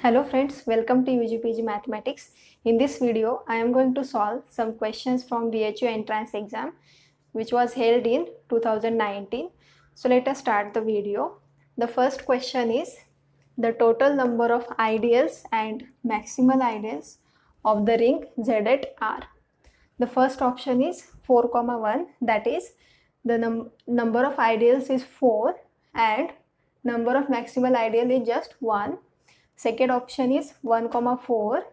Hello friends, welcome to UGPG Mathematics. In this video, I am going to solve some questions from BHU entrance exam which was held in 2019. So let us start the video. The first question is the total number of ideals and maximal ideals of the ring Z at R. The first option is 4, 1, that is the number of ideals is 4 and number of maximal ideal is just 1. Second option is 1, 4.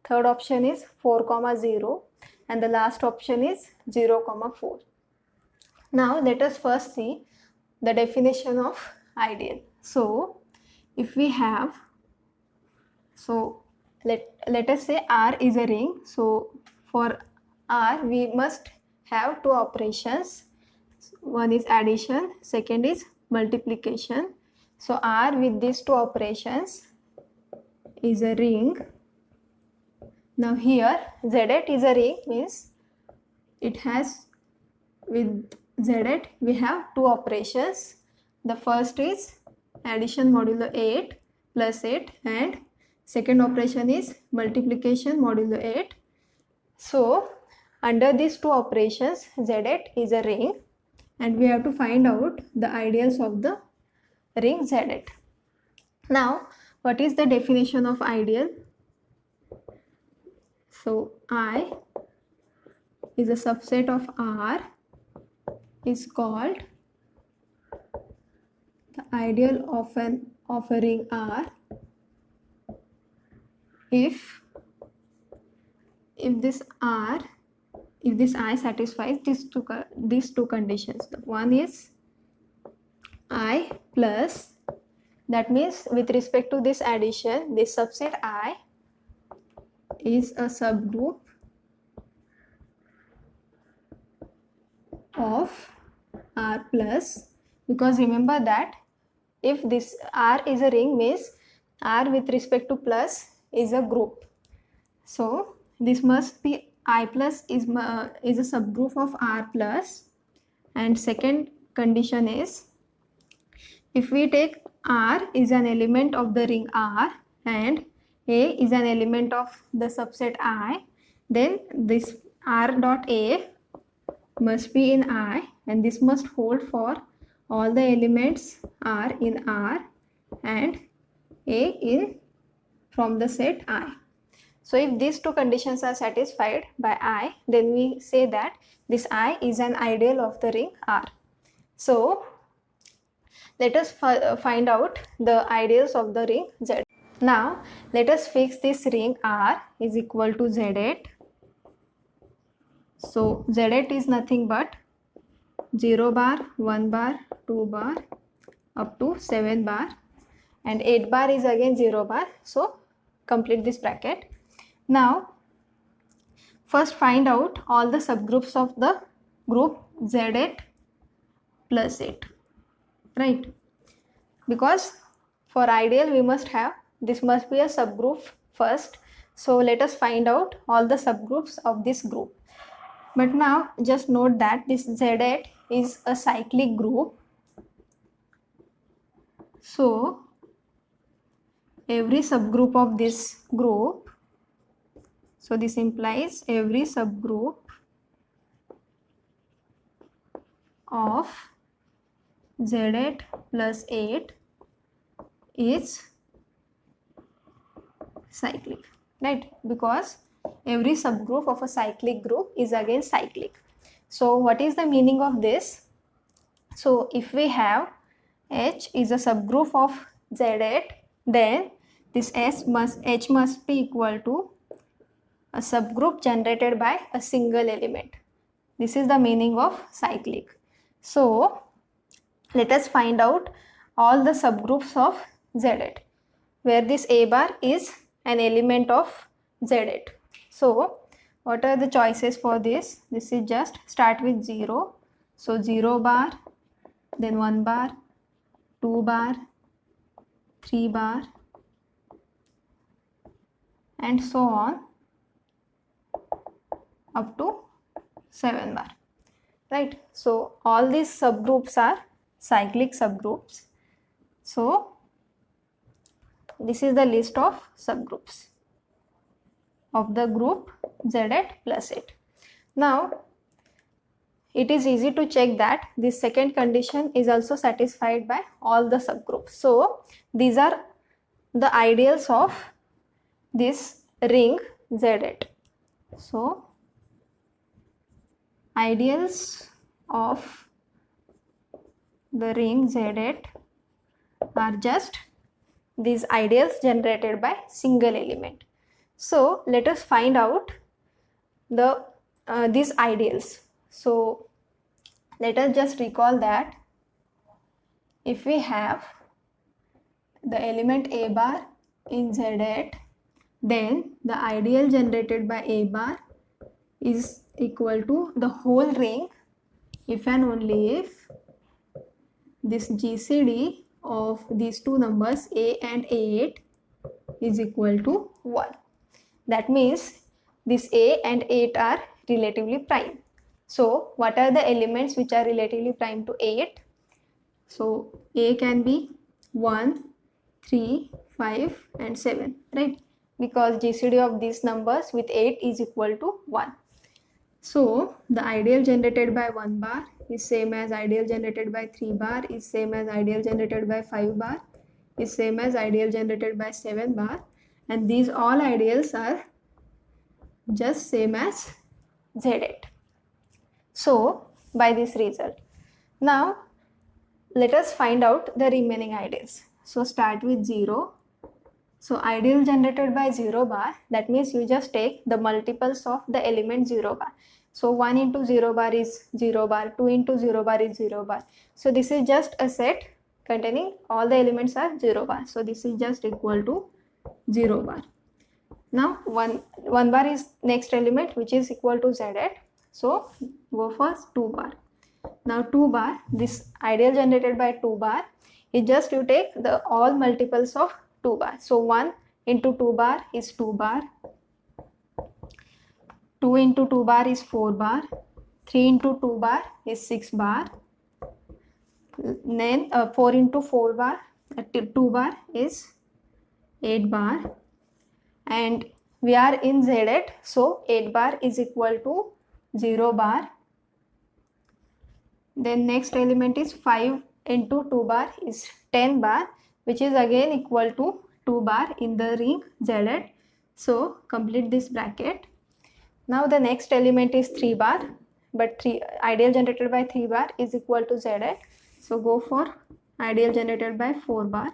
Third option is 4, 0. And the last option is 0, 4. Now let us first see the definition of ideal. So if we have, let us say R is a ring. So for R we must have two operations. One is addition, second is multiplication. So R with these two operations is a ring. Now here Z8 is a ring, means it has, with Z8 we have two operations. The first is addition modulo 8 plus 8 and second operation is multiplication modulo 8. So under these two operations Z8 is a ring and we have to find out the ideals of the ring Z8. Now what is the definition of ideal? So I is a subset of R is called the ideal of a ring R if this I satisfies these two conditions. The one is I plus, that means with respect to this addition, this subset I is a subgroup of R plus, because remember that if this R is a ring, means R with respect to plus is a group. So this must be I plus is a subgroup of R plus. And second condition is, if we take R is an element of the ring R and A is an element of the subset I, then this R dot A must be in I and this must hold for all the elements R in R and A in from the set I. So if these two conditions are satisfied by I, then we say that this I is an ideal of the ring R. So let us find out the ideals of the ring Z. Now let us fix this ring R is equal to Z8. So Z8 is nothing but 0 bar, 1 bar, 2 bar up to 7 bar and 8 bar is again 0 bar. So complete this bracket. Now first find out all the subgroups of the group Z8 plus 8, right? Because for ideal we must have, this must be a subgroup first. So let us find out all the subgroups of this group. But now just note that this Z8 is a cyclic group. So every subgroup of this group, so this implies every subgroup of Z8 plus 8 is cyclic, right? Because every subgroup of a cyclic group is again cyclic. So what is the meaning of this? So if we have H is a subgroup of Z8, then this H must be equal to a subgroup generated by a single element. This is the meaning of cyclic. So let us find out all the subgroups of Z8, where this A bar is an element of Z8. So what are the choices for this? This is just start with 0. So 0 bar, then 1 bar, 2 bar, 3 bar and so on up to 7 bar, right? So all these subgroups are cyclic subgroups. So this is the list of subgroups of the group Z8 plus 8. Now it is easy to check that this second condition is also satisfied by all the subgroups. So these are the ideals of this ring Z8. So ideals of the ring Z8 are just these ideals generated by single element. So let us find out the these ideals. So let us just recall that if we have the element A bar in Z8, then the ideal generated by A bar is equal to the whole ring if and only if this GCD of these two numbers A and A8 is equal to 1. That means this A and 8 are relatively prime. So what are the elements which are relatively prime to 8? So A can be 1, 3, 5 and 7, right? Because GCD of these numbers with 8 is equal to 1. So the ideal generated by 1 bar is same as ideal generated by 3 bar, is same as ideal generated by 5 bar, is same as ideal generated by 7 bar, and these all ideals are just same as Z8. So by this result, now let us find out the remaining ideals. So start with 0. So ideal generated by 0 bar, that means you just take the multiples of the element 0 bar. So 1 into 0 bar is 0 bar, 2 into 0 bar is 0 bar. So this is just a set containing all the elements are 0 bar. So this is just equal to 0 bar. Now 1 bar is next element which is equal to Z8. So go for 2 bar. Now 2 bar, this ideal generated by 2 bar is just you take the all multiples of 2 bar. So 1 into 2 bar is 2 bar, 2 into 2 bar is 4 bar, 3 into 2 bar is 6 bar, then 4 into 4 bar, 2 bar is 8 bar, and we are in Z8, so 8 bar is equal to 0 bar. Then next element is 5 into 2 bar is 10 bar, which is again equal to 2 bar in the ring Z8. So complete this bracket. Now the next element is 3 bar, but ideal generated by 3 bar is equal to Z8. So go for ideal generated by 4 bar.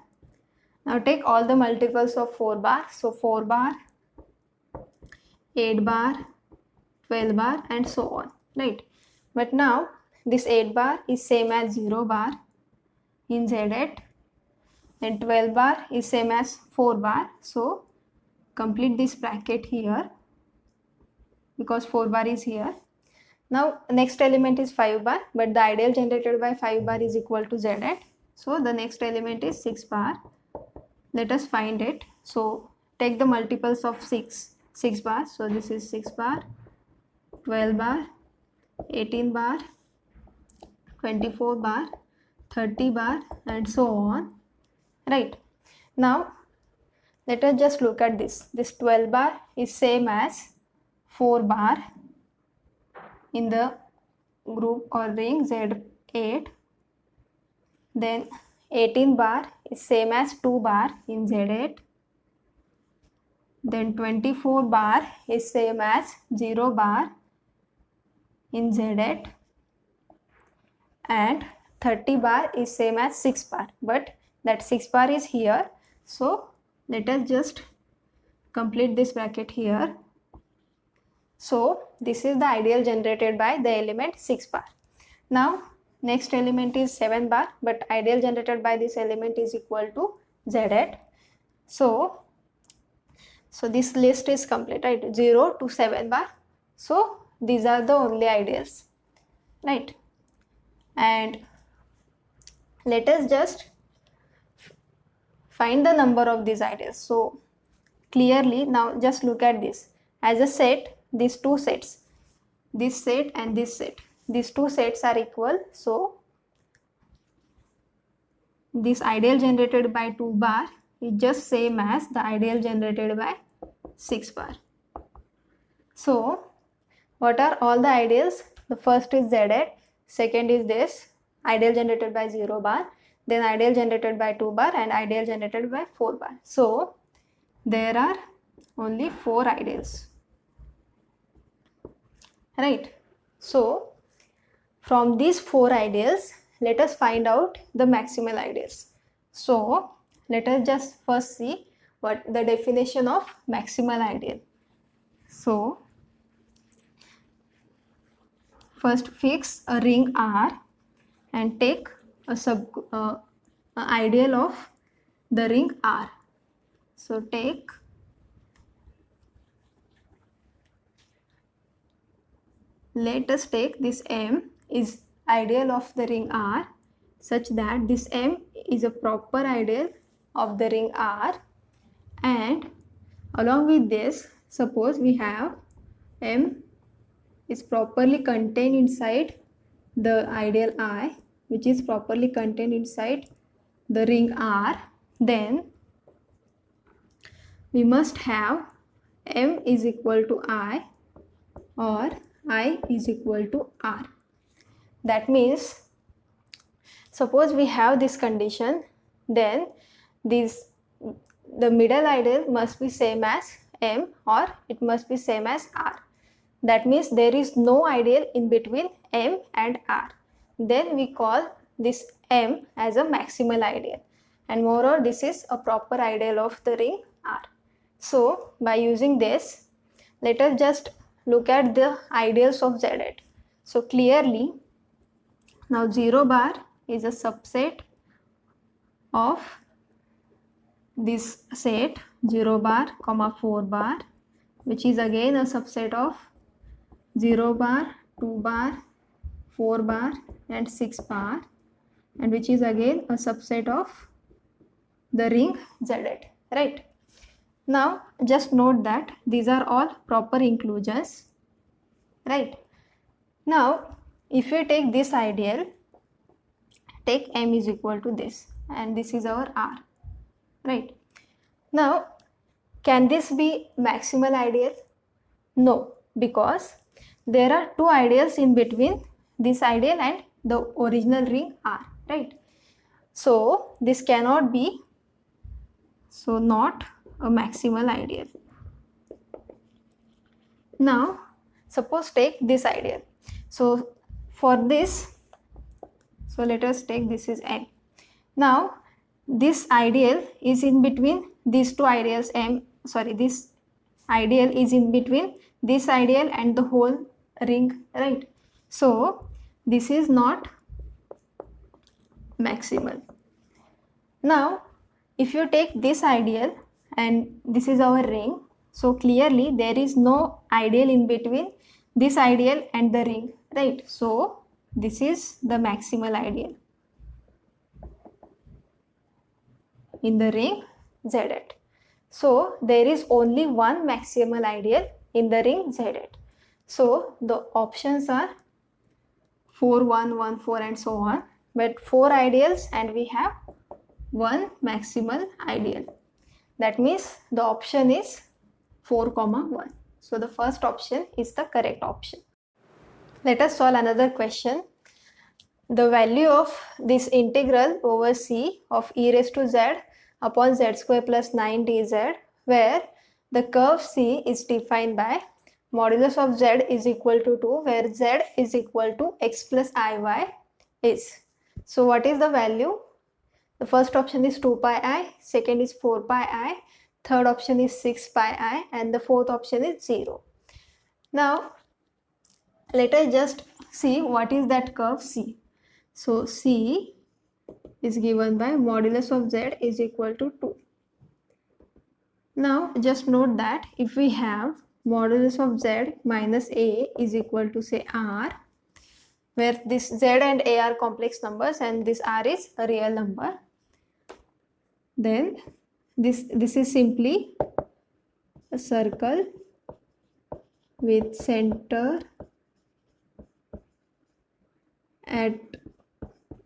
Now take all the multiples of 4 bar. So 4 bar, 8 bar, 12 bar and so on, right? But now this 8 bar is same as 0 bar in Z8 and 12 bar is same as 4 bar. So complete this bracket here because 4 bar is here. Now next element is 5 bar, but the ideal generated by 5 bar is equal to Z8. So the next element is 6 bar. Let us find it. So take the multiples of 6 bar. So this is 6 bar, 12 bar, 18 bar, 24 bar, 30 bar and so on, right? Now let us just look at this. This 12 bar is same as 4 bar in the group or ring Z8. Then 18 bar is same as 2 bar in Z8. Then 24 bar is same as 0 bar in Z8. And 30 bar is same as 6 bar, but that 6 bar is here. So let us just complete this bracket here. So this is the ideal generated by the element 6 bar. Now next element is 7 bar, but ideal generated by this element is equal to Z8. So this list is complete, right? 0 to 7 bar. So these are the only ideals, right? And let us just find the number of these ideals. So clearly now just look at this as a set. These two sets, this set and this set, these two sets are equal. So this ideal generated by 2 bar is just same as the ideal generated by 6 bar. So what are all the ideals? The first is Z8, second is this ideal generated by 0 bar, then ideal generated by 2 bar and ideal generated by 4 bar. So there are only 4 ideals, right? So from these 4 ideals, let us find out the maximal ideals. So let us just first see what the definition of maximal ideal. So first fix a ring R and take a ideal of the ring R. So let us take this M is ideal of the ring R such that this M is a proper ideal of the ring R, and along with this, suppose we have M is properly contained inside the ideal I, which is properly contained inside the ring R, then we must have M is equal to I or I is equal to R. That means, suppose we have this condition, then the middle ideal must be same as M or it must be same as R. That means there is no ideal in between M and R. Then we call this M as a maximal ideal, and moreover this is a proper ideal of the ring R. So by using this, let us just look at the ideals of Z8. So clearly now 0 bar is a subset of this set 0 bar, 4 bar, which is again a subset of 0 bar, 2 bar, 4 bar and 6 bar, and which is again a subset of the ring Z8, right? Now just note that these are all proper inclusions, right? Now if we take this ideal, take M is equal to this, and this is our R, right? Now can this be maximal ideal? No, because there are 2 ideals in between this ideal and the original ring R, right? So this cannot be, so not a maximal ideal. Now suppose take this ideal. So for this, so let us take this is M. Now this ideal is in between these 2 ideals, this ideal is in between this ideal and the whole ring, right? So this is not maximal. Now if you take this ideal and this is our ring, so clearly there is no ideal in between this ideal and the ring, right? So this is the maximal ideal in the ring Z8. So there is only one maximal ideal in the ring Z8. So the options are 4, 1, 1, 4 and so on, but 4 ideals and we have one maximal ideal. That means the option is 4, 1. So the first option is the correct option. Let us solve another question. The value of this integral over C of e raised to z upon z square plus 9 dz, where the curve C is defined by modulus of z is equal to 2, where z is equal to x plus iy is. So what is the value? The first option is 2 pi I, second is 4 pi I, third option is 6 pi I, and the fourth option is 0. Now let us just see what is that curve C. So C is given by modulus of z is equal to 2. Now just note that if we have modulus of z minus a is equal to say r, where this z and a are complex numbers and this r is a real number, then this is simply a circle with center at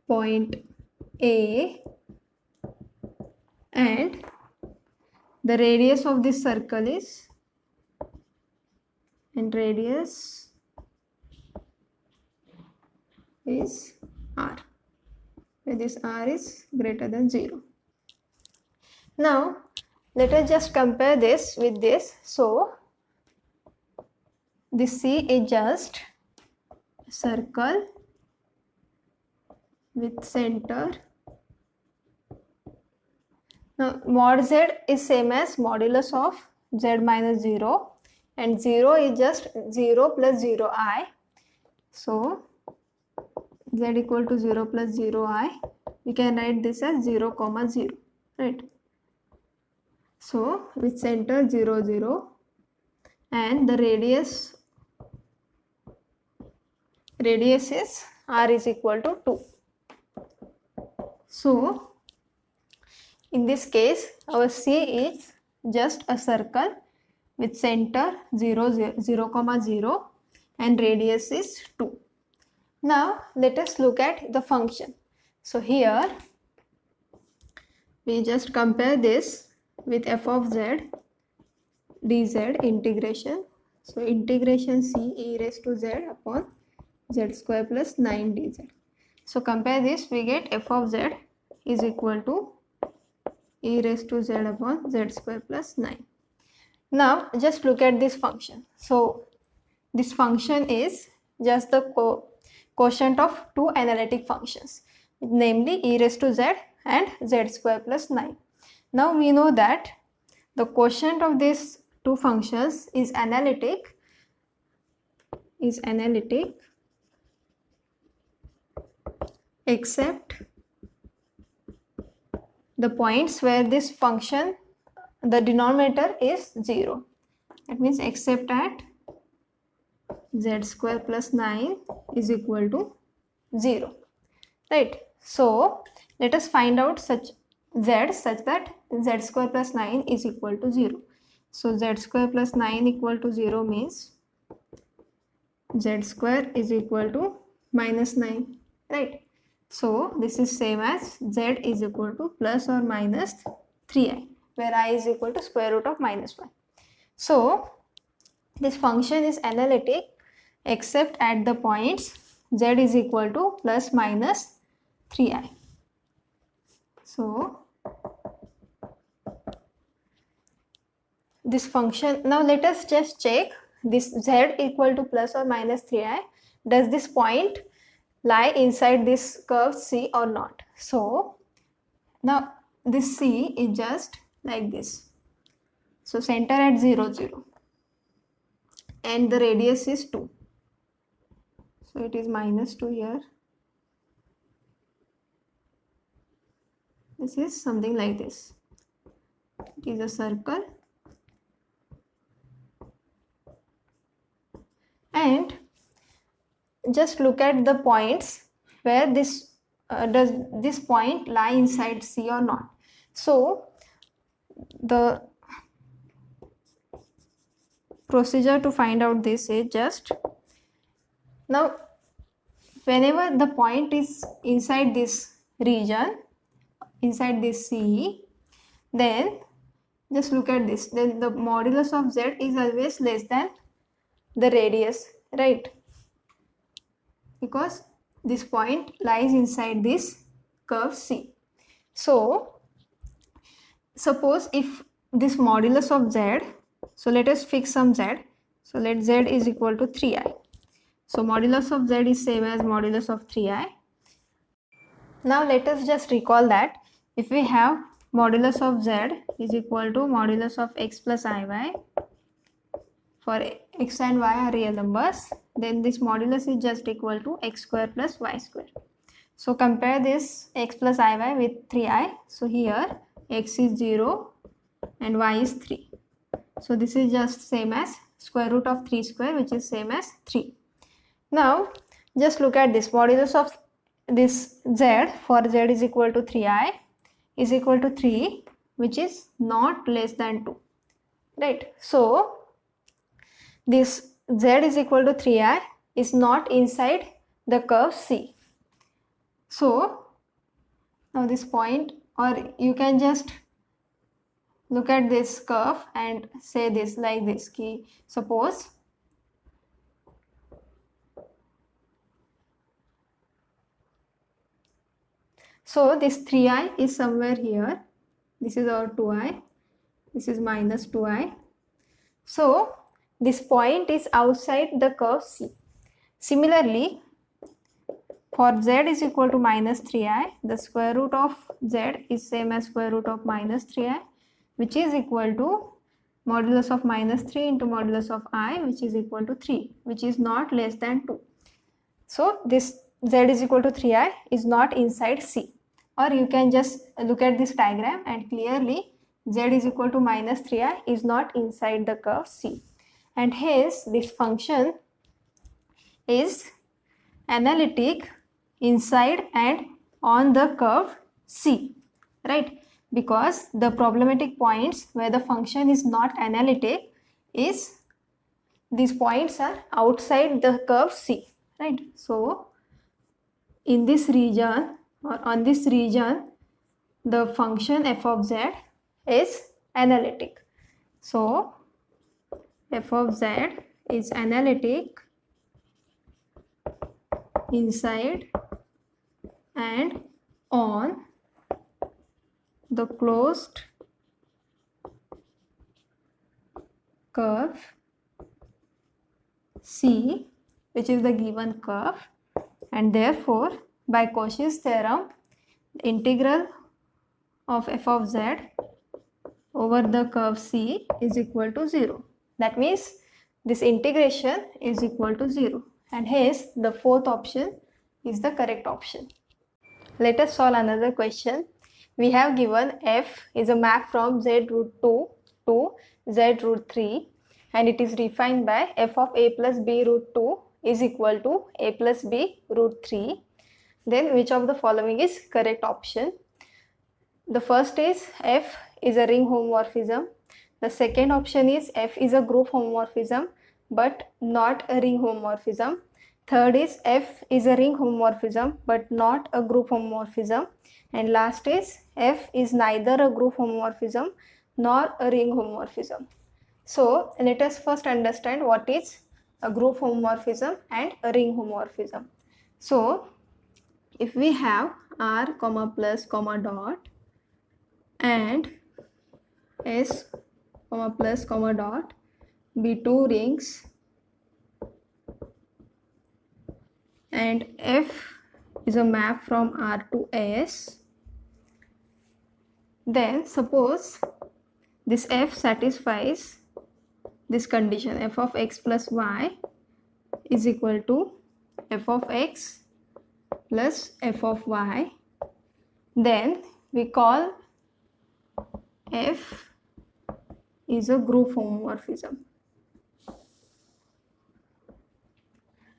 point A and the radius of this circle is, and radius is r, where this r is greater than 0. Now let us just compare this with this. So this C is just circle with center. Now mod z is same as modulus of z minus 0, and 0 is just 0 plus 0i. So z equal to 0 plus 0i, we can write this as 0 comma 0, right? So with center 0 0, and the radius is r is equal to 2. So in this case our C is just a circle with center 0 0 comma 0 and radius is 2. Now let us look at the function. So here we just compare this with f of z dz integration. So integration C e raised to z upon z square plus 9 dz. So compare this, we get f of z is equal to e raised to z upon z square plus 9. Now just look at this function. So this function is just the quotient of two analytic functions, namely e raised to z and z square plus 9. Now we know that the quotient of these two functions is analytic except the points where this function, the denominator is 0. That means except at z square plus 9 is equal to 0, right? So let us find out such z such that z square plus 9 is equal to 0. So z square plus 9 equal to 0 means z square is equal to minus 9, right? So this is same as z is equal to plus or minus 3i, where I is equal to square root of minus 1. So this function is analytic except at the points z is equal to plus minus 3i. So this function, now let us just check this z equal to plus or minus 3i, does this point lie inside this curve C or not? So now this C is just like this. So center at 0 0 and the radius is 2. So it is minus 2 here. This is something like this. It is a circle, and just look at the points where this does this point lie inside C or not. So the procedure to find out this is just, now whenever the point is inside this region, inside this C, then just look at this, then the modulus of z is always less than the radius, right? Because this point lies inside this curve C. So suppose if this modulus of z, so let us fix some z. So let z is equal to 3i. So modulus of z is same as modulus of 3i. Now let us just recall that if we have modulus of z is equal to modulus of x plus iy, for x and y are real numbers, then this modulus is just equal to x square plus y square. So compare this x plus iy with 3i. So here x is 0 and y is 3. So this is just same as square root of 3 square, which is same as 3. Now just look at this modulus of this z, for z is equal to 3i is equal to 3, which is not less than 2, right? So this z is equal to 3i is not inside the curve C. So now this point, or you can just look at this curve and say this like this ki suppose so this 3i is somewhere here, this is our 2i, this is minus 2i, so this point is outside the curve C. Similarly, for z is equal to minus 3i, the square root of z is same as square root of minus 3i, which is equal to modulus of minus 3 into modulus of I, which is equal to 3, which is not less than 2. So this z is equal to 3i is not inside C. Or you can just look at this diagram and clearly z is equal to minus 3i is not inside the curve C. And hence this function is analytic inside and on the curve C, right? Because the problematic points where the function is not analytic is these points are outside the curve C, right? So in this region or on this region, the function f of z is analytic. So f of z is analytic inside and on the closed curve C, which is the given curve, and therefore by Cauchy's theorem, the integral of f of z over the curve C is equal to 0. That means this integration is equal to 0, and hence the fourth option is the correct option. Let us solve another question. We have given f is a map from z root 2 to z root 3, and it is defined by f of a plus b root 2 is equal to a plus b root 3. Then which of the following is correct option? The first is f is a ring homomorphism. The second option is f is a group homomorphism but not a ring homomorphism. Third is f is a ring homomorphism but not a group homomorphism. And last is f is neither a group homomorphism nor a ring homomorphism. So let us first understand what is a group homomorphism and a ring homomorphism. So if we have r comma plus comma dot and s comma plus comma dot be two rings and f is a map from R to S, then suppose this f satisfies this condition f of x plus y is equal to f of x plus f of y, then we call f is a group homomorphism.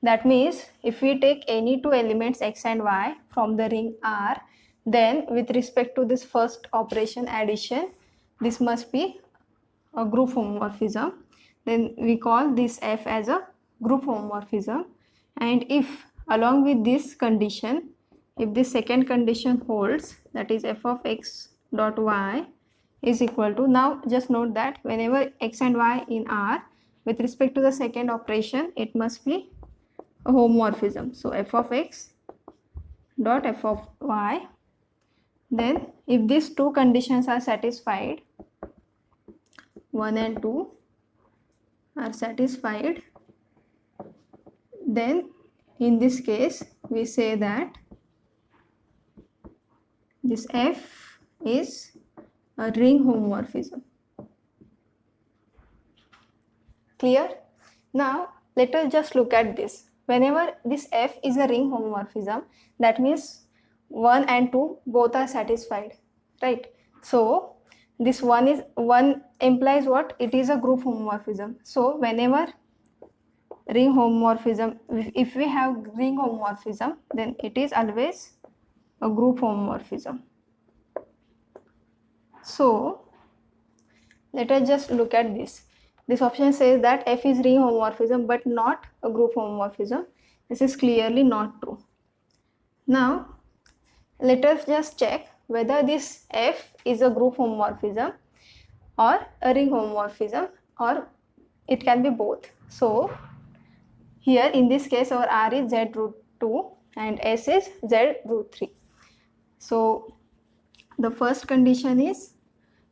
That means if we take any two elements x and y from the ring R, then with respect to this first operation addition, this must be a group homomorphism. Then we call this f as a group homomorphism. And if along with this condition, if this second condition holds, that is f of x dot y is equal to, now just note that whenever x and y in R, with respect to the second operation, it must be a homomorphism. So f of x dot f of y, then if these two conditions are satisfied, 1 and 2 are satisfied, then in this case we say that this f is a ring homomorphism. Clear? Now let us just look at this. Whenever this f is a ring homomorphism, that means 1 and 2 both are satisfied, right? So this one implies what? It is a group homomorphism. So whenever ring homomorphism, if we have ring homomorphism, then it is always a group homomorphism. So let us just look at this. This option says that f is ring homomorphism but not a group homomorphism. This is clearly not true. Now let us just check whether this f is a group homomorphism. or a ring homomorphism, or it can be both. So here in this case our R is Z root 2 and S is Z root 3. So the first condition is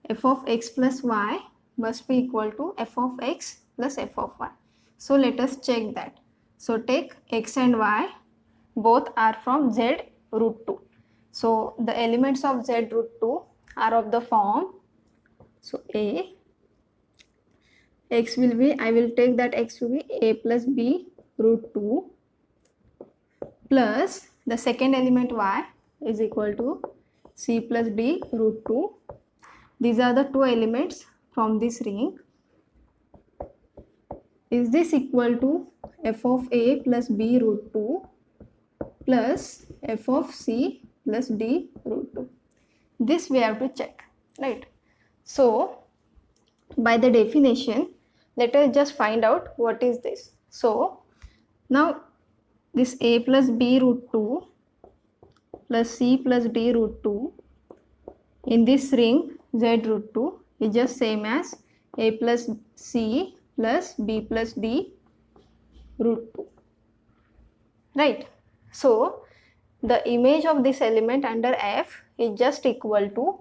f of x plus y must be equal to f of x plus f of y. So let us check that. So take x and y, both are from Z root 2. So the elements of Z root 2 are of the form, so a, x will be, I will take that x to be a plus b root 2 plus the second element y is equal to c plus d root 2. These are the two elements from this ring. Is this equal to f of a plus b root 2 plus f of c plus d root 2? This we have to check, right? So by the definition, let us just find out what is this. So now this a plus b root 2 plus c plus d root 2 in this ring Z root 2 is just same as a plus c plus b plus d root 2, right? So the image of this element under F is just equal to,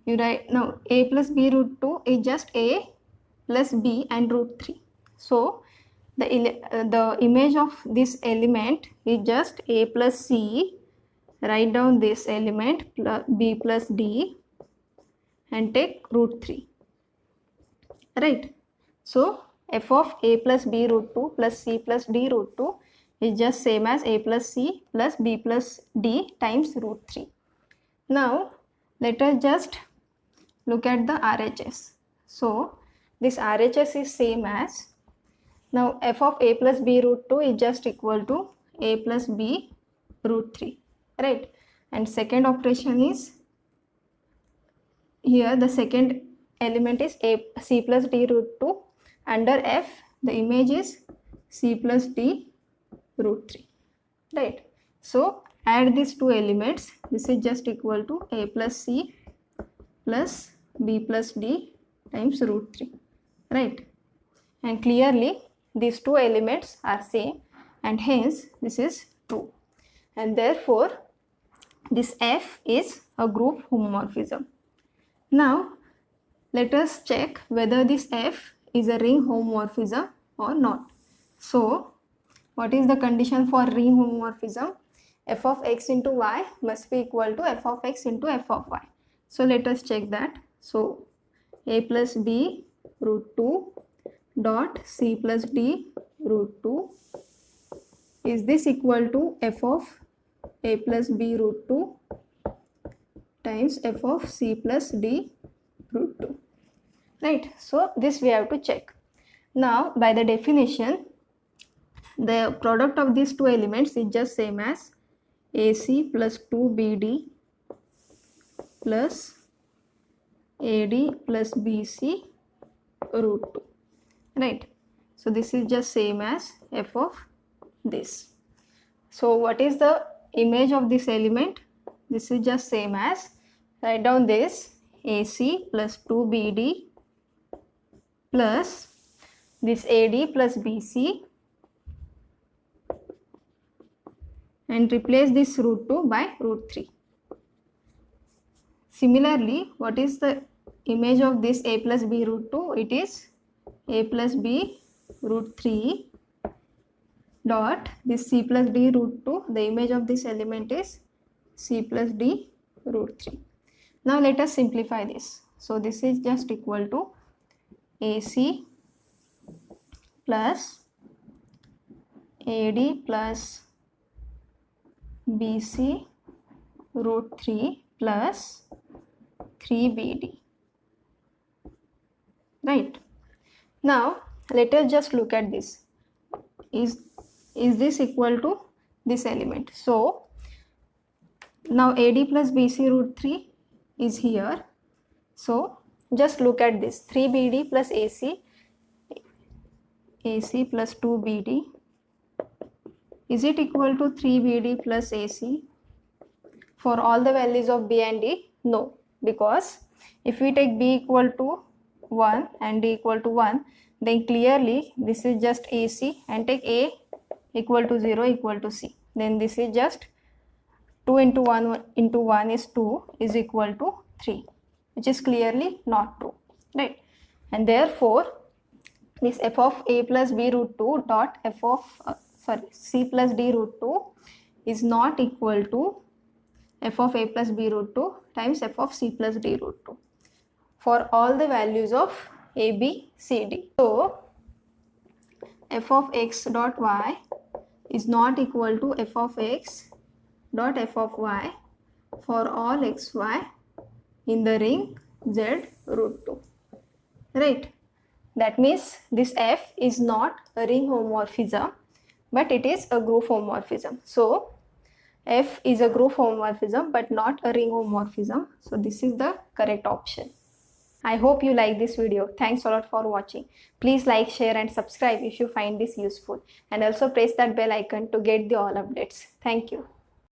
you write now a plus b root 2 is just a plus b and root 3. So the image of this element is just a plus c, write down this element plus b plus d and take root 3, right? So f of a plus b root 2 plus c plus d root 2 is just same as a plus c plus b plus d times root 3. Now let us just look at the RHS. So this RHS is same as, now f of a plus b root 2 is just equal to a plus b root 3, right? And second operation is, here the second element is a c plus d root 2, under F the image is c plus d root 3, right? So add these two elements, this is just equal to a plus c plus b plus d times root 3, right? And clearly these two elements are same and hence this is true, and therefore this F is a group homomorphism. Now let us check whether this F is a ring homomorphism or not. So what is the condition for ring homomorphism? F of x into y must be equal to f of x into f of y. So let us check that. So a plus b root 2 dot c plus d root 2, is this equal to f of a plus b root 2 times f of c plus d root 2, right? So this we have to check. Now by the definition, the product of these two elements is just same as AC plus 2BD plus AD plus BC root 2, right? So this is just same as f of this. So what is the image of this element? This is just same as, write down this AC plus 2BD plus this AD plus BC and replace this root 2 by root 3. Similarly, what is the image of this a plus b root 2? It is a plus b root 3 dot this c plus d root 2. The image of this element is c plus d root 3. Now let us simplify this. So this is just equal to AC plus AD plus BC root 3 plus 3BD, right? Now let us just look at this. Is this equal to this element? So now AD plus BC root 3 is here. So just look at this 3BD plus AC plus 2BD. Is it equal to 3BD plus AC for all the values of B and D? No, because if we take B equal to 1 and D equal to 1, then clearly this is just AC, and take A equal to 0 equal to C. Then this is just 2 into 1 is 2 is equal to 3, which is clearly not true, right? And therefore this f of a plus b root 2 dot f of c plus d root 2 is not equal to f of a plus b root 2 times f of c plus d root 2 for all the values of a, b, c, d. So f of x dot y is not equal to f of x dot f of y for all xy in the ring z root 2, right? That means this f is not a ring homomorphism, but it is a group homomorphism. So f is a group homomorphism but not a ring homomorphism. So this is the correct option. I hope you like this video. Thanks a lot for watching. Please like, share and subscribe if you find this useful, and also press that bell icon to get the all updates. Thank you.